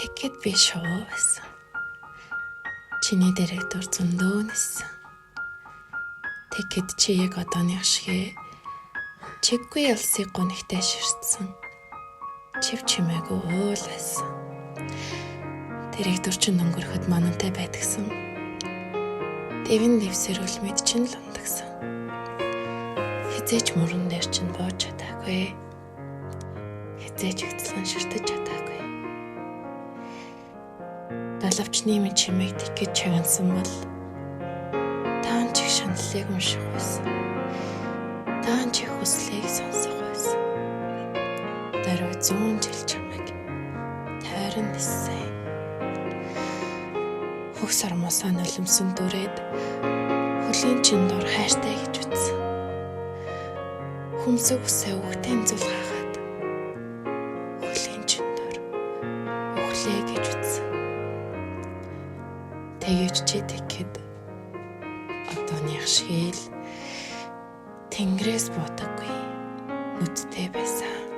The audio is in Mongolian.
Тэгэхэд би шуу байсан. Чиний дэрэгдүр зөндөө нисэн. Тэгэхэд чи яг одооных шиг чиггүй ялсыг гонхтой ширтсэн. Чив чимээгүй уул байсан. Дэрэгдүр чин өнгөрөхөд манантай байдгсан. Дэвэн дэвсэрүүл мэд чин л ундагсан. Хизээч мөрөн дээр чин бууж чадаагүй. Хизээч ихтлэн ширтэж чадаагүй. Далавчны мэд чимээг тэгэхэд чагансан бол таан чих шаналлыг унших байсан. Таан чих хүслийг сонсох байсан. Даруй 100 жил чамайг тайран ниссэн. Хөгс ормосоо нулимсан дүрээд хөлийн чин дор хайртай гэж үтсэн. Хүмсэг үсээ үхтэн зул хаагаад хөлийн чин дор өглөө гэж үтсэн. Тэгэж чи тэгэхэд одооных шиг л тэнгэрээс буудаггүй нүдтэй байсан.